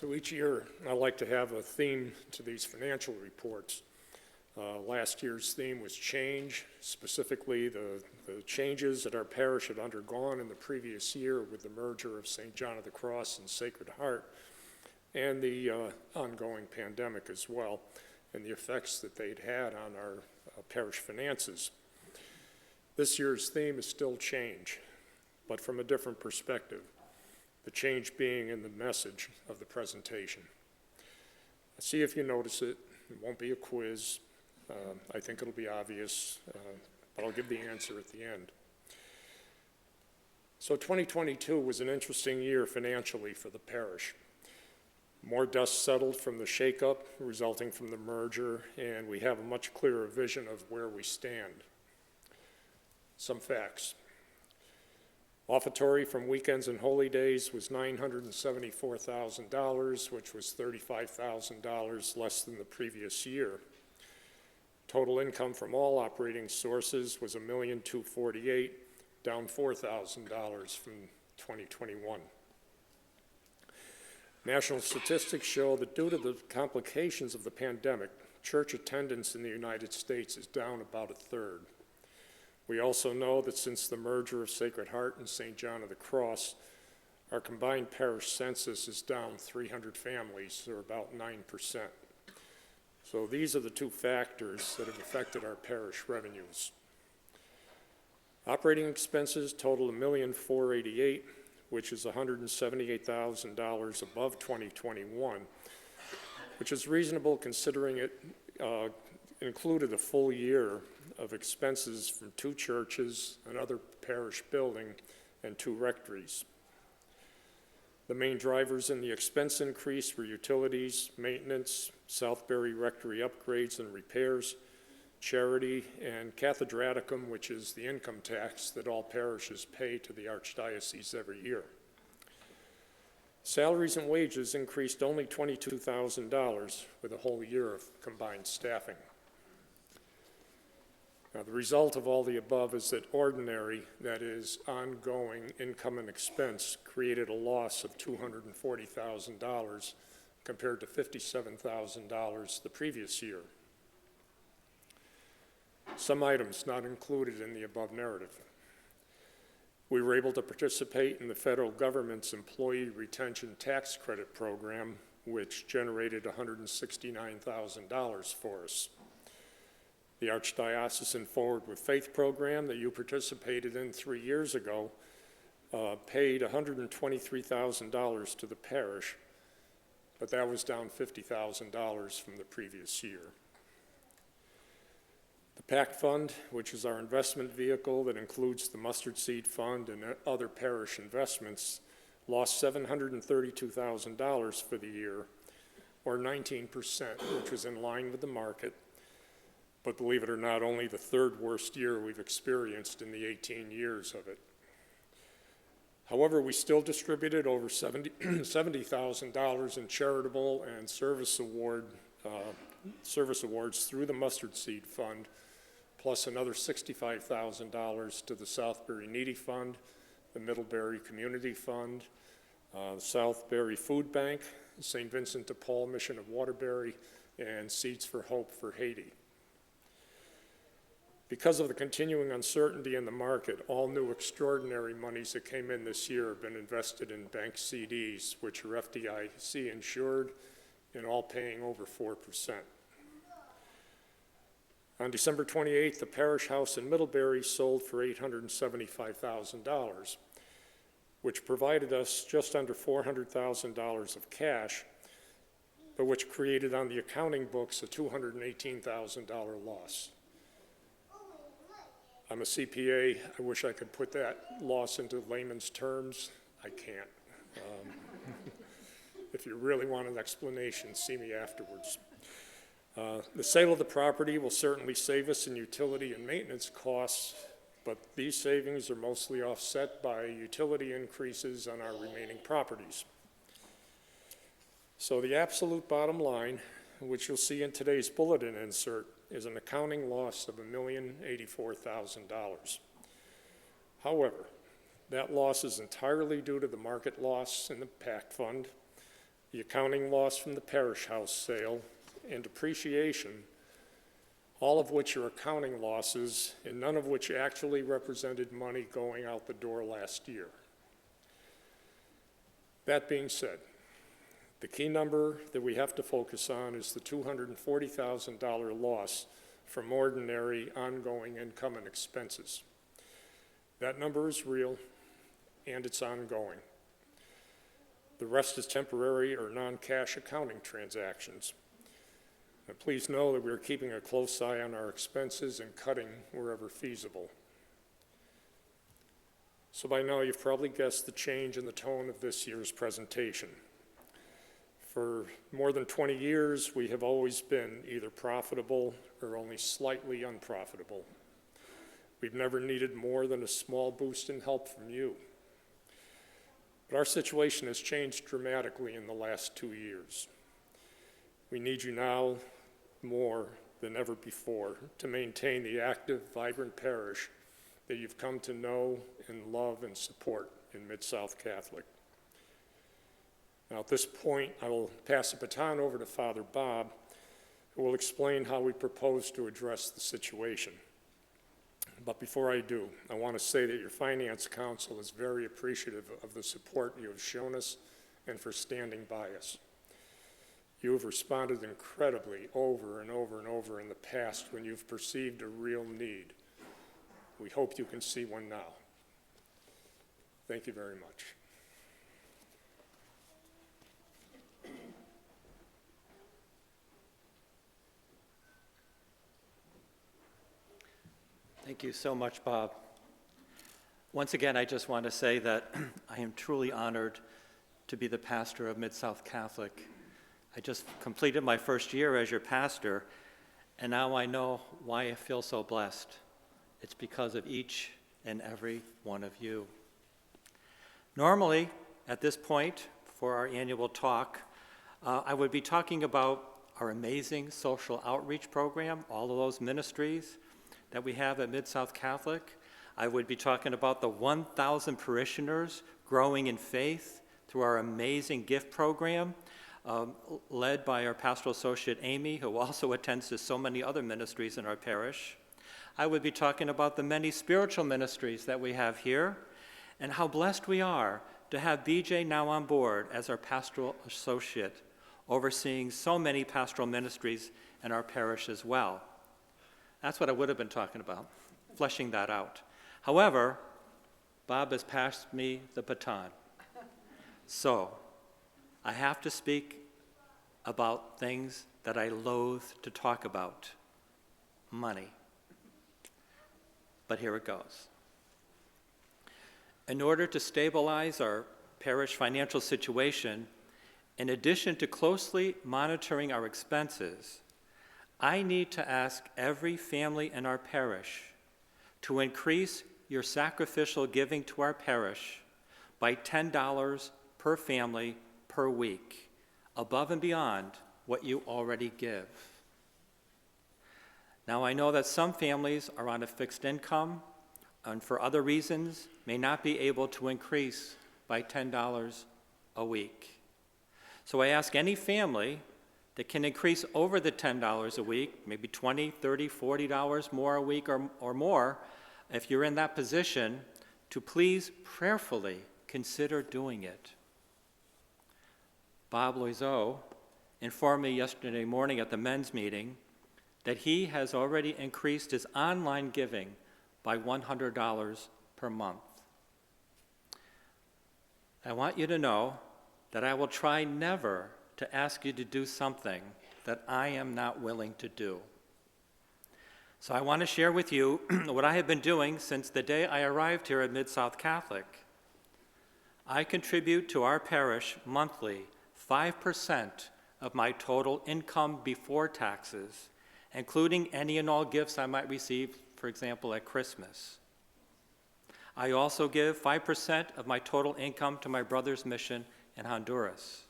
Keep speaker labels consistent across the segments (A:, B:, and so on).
A: So each year, I like to have a theme to these financial reports. Last year's theme was change, specifically the changes that our parish had undergone in the previous year with the merger of St. John of the Cross and Sacred Heart, and the ongoing pandemic as well, and the effects that they'd had on our parish finances. This year's theme is still change, but from a different perspective, the change being in the message of the presentation. See if you notice it. It won't be a quiz. I think it'll be obvious, but I'll give the answer at the end. So 2022 was an interesting year financially for the parish. More dust settled from the shakeup resulting from the merger, and we have a much clearer vision of where we stand. Some facts. Offertory from weekends and holy days was $974,000, which was $35,000 less than the previous year. Total income from all operating sources was $1,248,000, down $4,000 from 2021. National statistics show that due to the complications of the pandemic, church attendance in the United States is down about a third. We also know that since the merger of Sacred Heart and St. John of the Cross, our combined parish census is down 300 families, or about 9%. So these are the two factors that have affected our parish revenues. Operating expenses total $1,488,000, which is $178,000 above 2021, which is reasonable considering it included a full year of expenses from 2 churches, another parish building, and 2 rectories. The main drivers in the expense increase were utilities, maintenance, Southbury Rectory upgrades and repairs, charity, and cathedraticum, which is the income tax that all parishes pay to the Archdiocese every year. Salaries and wages increased only $22,000 with a whole year of combined staffing. Now, the result of all the above is that ordinary, that is, ongoing income and expense, created a loss of $240,000 compared to $57,000 the previous year. Some items not included in the above narrative. We were able to participate in the federal government's Employee Retention Tax Credit Program, which generated $169,000 for us. The Archdiocesan Forward with Faith program that you participated in 3 years ago paid $123,000 to the parish, but that was down $50,000 from the previous year. The PAC Fund, which is our investment vehicle that includes the Mustard Seed Fund and other parish investments, lost $732,000 for the year, or 19%, which was in line with the market. But believe it or not, only the 3rd worst year we've experienced in the 18 years of it. However, we still distributed over $70,000 in charitable and service awards through the Mustard Seed Fund, plus another $65,000 to the Southbury Needy Fund, the Middlebury Community Fund, the Southbury Food Bank, St. Vincent de Paul Mission of Waterbury, and Seeds for Hope for Haiti. Because of the continuing uncertainty in the market, all new extraordinary monies that came in this year have been invested in bank CDs, which are FDIC insured and all paying over 4%. On December 28th, the parish house in Middlebury sold for $875,000, which provided us just under $400,000 of cash, but which created on the accounting books a $218,000 loss. I'm a CPA. I wish I could put that loss into layman's terms. I can't. If you really want an explanation, see me afterwards. The sale of the property will certainly save us in utility and maintenance costs, but these savings are mostly offset by utility increases on our remaining properties. So the absolute bottom line, which you'll see in today's bulletin insert, is an accounting loss of $1,084,000. However, that loss is entirely due to the market loss in the PAC fund, the accounting loss from the parish house sale, and depreciation, all of which are accounting losses and none of which actually represented money going out the door last year. That being said, the key number that we have to focus on is the $240,000 loss from ordinary ongoing income and expenses. That number is real and it's ongoing. The rest is temporary or non-cash accounting transactions. Now, please know that we are keeping a close eye on our expenses and cutting wherever feasible. So by now you've probably guessed the change in the tone of this year's presentation. For more than 20 years, we have always been either profitable or only slightly unprofitable. We've never needed more than a small boost in help from you. But our situation has changed dramatically in the last 2 years. We need you now more than ever before to maintain the active, vibrant parish that you've come to know and love and support in Mid-South Catholic. Now at this point, I will pass the baton over to Father Bob, who will explain how we propose to address the situation. But before I do, I want to say that your Finance Council is very appreciative of the support you have shown us and for standing by us. You have responded incredibly over and over and over in the past when you've perceived a real need. We hope you can see one now. Thank you very much.
B: Thank you so much, Bob. Once again, I just want to say that I am truly honored to be the pastor of Mid-South Catholic. I just completed my first year as your pastor, and now I know why I feel so blessed. It's because of each and every one of you. Normally, at this point, for our annual talk, I would be talking about our amazing social outreach program, all of those ministries that we have at Mid-South Catholic. I would be talking about the 1,000 parishioners growing in faith through our amazing gift program, led by our pastoral associate Amy, who also attends to so many other ministries in our parish. I would be talking about the many spiritual ministries that we have here and how blessed we are to have BJ now on board as our pastoral associate, overseeing so many pastoral ministries in our parish as well. That's what I would have been talking about, fleshing that out. However, Bob has passed me the baton. So I have to speak about things that I loathe to talk about. Money. But here it goes. In order to stabilize our parish financial situation, in addition to closely monitoring our expenses, I need to ask every family in our parish to increase your sacrificial giving to our parish by $10 per family per week, above and beyond what you already give. Now, I know that some families are on a fixed income and for other reasons may not be able to increase by $10 a week. So I ask any family that can increase over the $10 a week, maybe $20, $30, $40 more a week or more, if you're in that position, to please prayerfully consider doing it. Bob Loiseau informed me yesterday morning at the men's meeting that he has already increased his online giving by $100 per month. I want you to know that I will try never to ask you to do something that I am not willing to do. So I want to share with you what I have been doing since the day I arrived here at Mid-South Catholic. I contribute to our parish monthly 5% of my total income before taxes, including any and all gifts I might receive, for example, at Christmas. I also give 5% of my total income to my brother's mission in Honduras.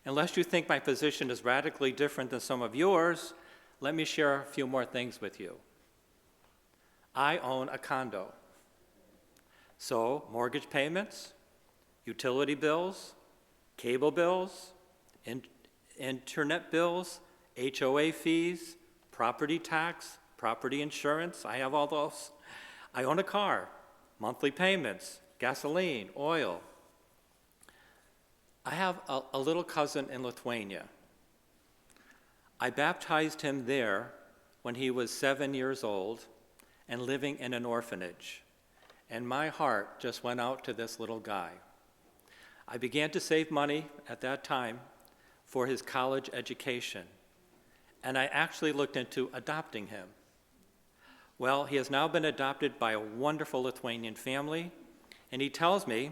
B: Unless you think my position is radically different than some of yours, let me share a few more things with you. I own a condo. So mortgage payments, utility bills, cable bills, internet bills, HOA fees, property tax, property insurance. I have all those. I own a car, monthly payments, gasoline, oil. I have a little cousin in Lithuania. I baptized him there when he was 7 years old and living in an orphanage. And my heart just went out to this little guy. I began to save money at that time for his college education, and I actually looked into adopting him. Well, he has now been adopted by a wonderful Lithuanian family, and he tells me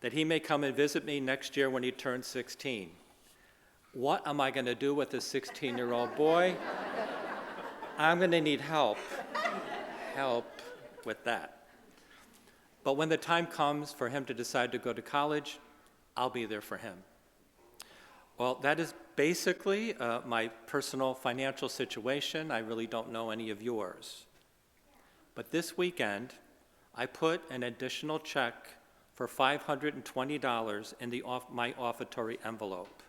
B: that he may come and visit me next year when he turns 16. What am I going to do with this 16-year-old boy? I'm going to need help with that. But when the time comes for him to decide to go to college, I'll be there for him. Well, that is basically my personal financial situation. I really don't know any of yours. But this weekend, I put an additional check for $520 in my offertory envelope.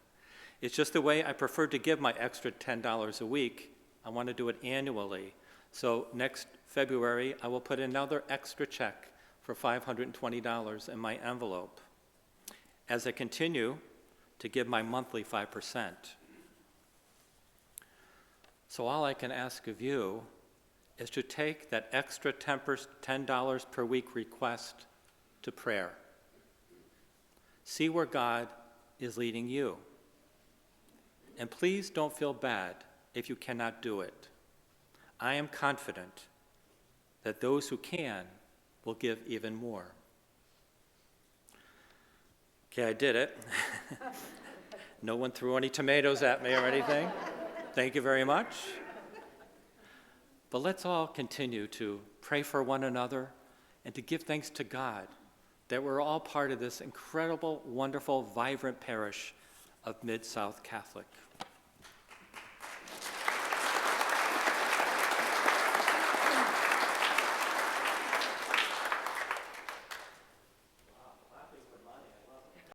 B: It's just the way I prefer to give my extra $10 a week. I want to do it annually. So next February, I will put another extra check for $520 in my envelope as I continue to give my monthly 5%. So all I can ask of you is to take that extra $10 per week request to prayer. See where God is leading you. And please don't feel bad if you cannot do it. I am confident that those who can will give even more. Okay, I did it. No one threw any tomatoes at me or anything. Thank you very much. But let's all continue to pray for one another and to give thanks to God that we're all part of this incredible, wonderful, vibrant parish of Mid-South Catholic.